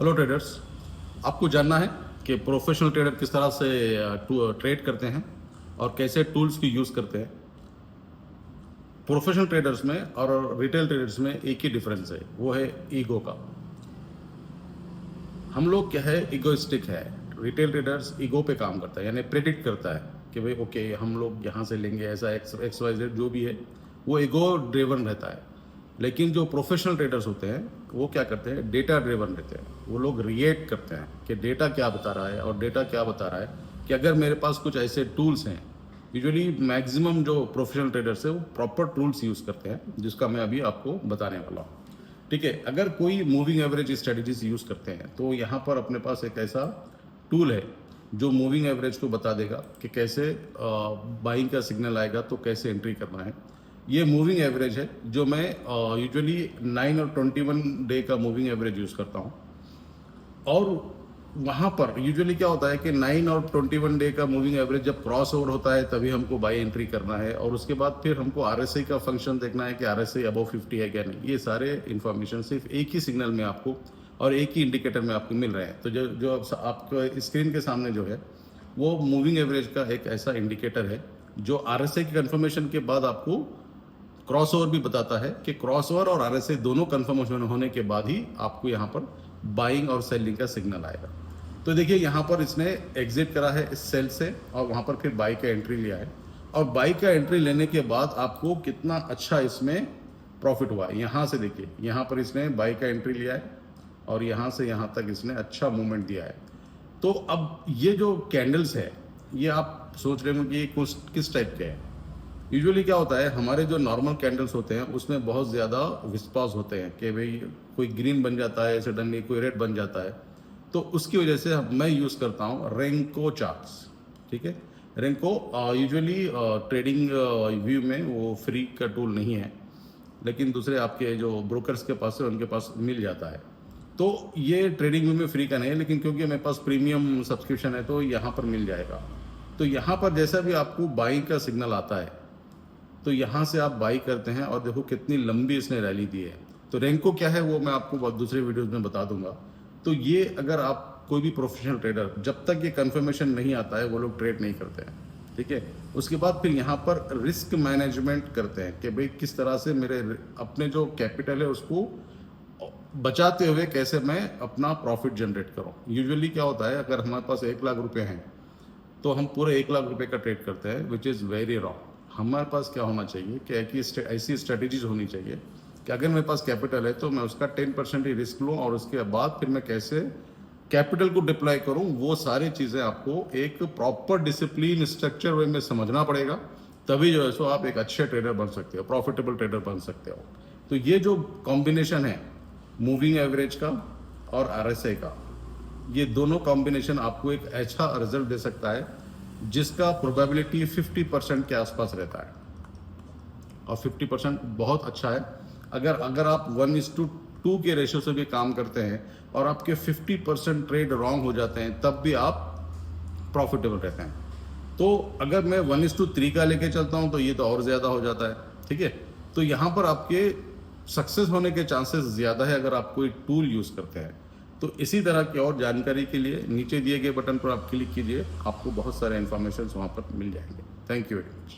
Hello traders, आपको जानना है कि प्रोफेशनल ट्रेडर किस तरह से ट्रेड करते हैं और कैसे टूल्स की यूज़ करते हैं। प्रोफेशनल ट्रेडर्स में और रिटेल ट्रेडर्स में एक ही डिफरेंस है, वो है ईगो का। हम लोग क्या है, ईगोइस्टिक है। रिटेल ट्रेडर्स ईगो पे काम करता है, यानी प्रेडिक्ट करता है कि भाई ओके हम लोग यहाँ से लेंगे, ऐसा एक्स वाई जेड जो भी है वो ईगो ड्रिवन रहता है। लेकिन जो प्रोफेशनल ट्रेडर्स होते हैं वो क्या करते हैं, डेटा ड्रिवन रहते हैं। वो लोग रिएक्ट करते हैं कि डेटा क्या बता रहा है, और डेटा क्या बता रहा है कि अगर मेरे पास कुछ ऐसे टूल्स हैं। यूजुअली मैक्सिमम जो प्रोफेशनल ट्रेडर्स है वो प्रॉपर टूल्स यूज़ करते हैं, जिसका मैं अभी आपको बताने वाला हूँ। ठीक है, अगर कोई मूविंग एवरेज स्ट्रेटजीज यूज़ करते हैं तो यहाँ पर अपने पास एक ऐसा टूल है जो मूविंग एवरेज को बता देगा कि कैसे बाइंग का सिग्नल आएगा तो कैसे एंट्री करना है। ये मूविंग एवरेज है जो मैं यूजुअली 9 और 21 डे का मूविंग एवरेज यूज़ करता हूँ। और वहाँ पर यूजुअली क्या होता है कि 9 और 21 डे का मूविंग एवरेज जब क्रॉस ओवर होता है तभी हमको बाई एंट्री करना है, और उसके बाद फिर हमको आरएसआई का फंक्शन देखना है कि आरएसआई अबव 50 है क्या नहीं। ये सारे इन्फॉर्मेशन सिर्फ एक ही सिग्नल में आपको और एक ही इंडिकेटर में आपको मिल रहे हैं। तो जो आपको स्क्रीन के सामने जो है वो मूविंग एवरेज का एक ऐसा इंडिकेटर है जो आरएसआई की कंफर्मेशन के बाद आपको क्रॉस ओवर भी बताता है कि क्रॉस ओवर और आरएसआई दोनों कंफर्मेशन होने के बाद ही आपको यहाँ पर बाइंग और सेलिंग का सिग्नल आएगा। तो देखिए यहाँ पर इसने एग्जिट करा है इस सेल से और वहाँ पर फिर बाई का एंट्री लिया है, और बाई का एंट्री लेने के बाद आपको कितना अच्छा इसमें प्रॉफिट हुआ है। यहाँ से देखिए, यहाँ पर इसने बाई का एंट्री लिया है और यहाँ से यहाँ तक इसने अच्छा मूवमेंट दिया है। तो अब ये जो कैंडल्स है ये आप सोच रहे हो कि ये किस टाइप के हैं। यूजुअली क्या होता है, हमारे जो नॉर्मल कैंडल्स होते हैं उसमें बहुत ज़्यादा विस्पास होते हैं कि भाई कोई ग्रीन बन जाता है, सडनली कोई रेड बन जाता है। तो उसकी वजह से मैं यूज़ करता हूँ रेंको चार्ट्स। ठीक है, रेंको यूजुअली ट्रेडिंग व्यू में वो फ्री का टूल नहीं है, लेकिन दूसरे आपके जो ब्रोकर्स के पास है उनके पास मिल जाता है। तो ये ट्रेडिंग व्यू में फ्री का नहीं है, लेकिन क्योंकि मेरे पास प्रीमियम सब्सक्रिप्शन है तो यहाँ पर मिल जाएगा। तो यहाँ पर जैसा भी आपको बाई का सिग्नल आता है तो यहाँ से आप बाई करते हैं, और देखो कितनी लंबी इसने रैली दी है। तो रेंको क्या है वो मैं आपको दूसरे वीडियोस में बता दूंगा। तो ये अगर आप कोई भी प्रोफेशनल ट्रेडर, जब तक ये कंफर्मेशन नहीं आता है वो लोग ट्रेड नहीं करते हैं। ठीक है, उसके बाद फिर यहाँ पर रिस्क मैनेजमेंट करते हैं कि भाई किस तरह से मेरे अपने जो कैपिटल है उसको बचाते हुए कैसे मैं अपना प्रॉफिट जनरेट करूँ। यूजुअली क्या होता है, अगर हमारे पास 1 लाख रुपए हैं तो हम पूरे 1 लाख रुपए का ट्रेड करते हैं, विच इज़ वेरी रॉन्ग। हमारे पास क्या होना चाहिए कि ऐसी स्ट्रेटजीज होनी चाहिए कि अगर मेरे पास कैपिटल है तो मैं उसका 10% ही रिस्क लूँ, और उसके बाद फिर मैं कैसे कैपिटल को डिप्लॉय करूँ, वो सारी चीज़ें आपको एक प्रॉपर डिसिप्लिन स्ट्रक्चर वे में समझना पड़ेगा। तभी जो है सो आप एक अच्छे ट्रेडर बन सकते हो, प्रॉफिटेबल ट्रेडर बन सकते हो। तो ये जो कॉम्बिनेशन है मूविंग एवरेज का और आरएसआई का, ये दोनों कॉम्बिनेशन आपको एक अच्छा रिजल्ट दे सकता है जिसका प्रोबेबिलिटी 50% के आसपास रहता है, और 50% बहुत अच्छा है। अगर आप 1:2 के रेशियो से भी काम करते हैं और आपके 50% ट्रेड रॉन्ग हो जाते हैं तब भी आप प्रॉफिटेबल रहते हैं। तो अगर मैं 1:3 का लेके चलता हूं तो ये तो और ज़्यादा हो जाता है। ठीक है, तो यहाँ पर आपके सक्सेस होने के चांसेस ज़्यादा है अगर आप कोई टूल यूज़ करते हैं। तो इसी तरह की और जानकारी के लिए नीचे दिए गए बटन पर आप क्लिक कीजिए, आपको बहुत सारे इन्फॉर्मेशन वहाँ पर मिल जाएंगे। Thank you very much.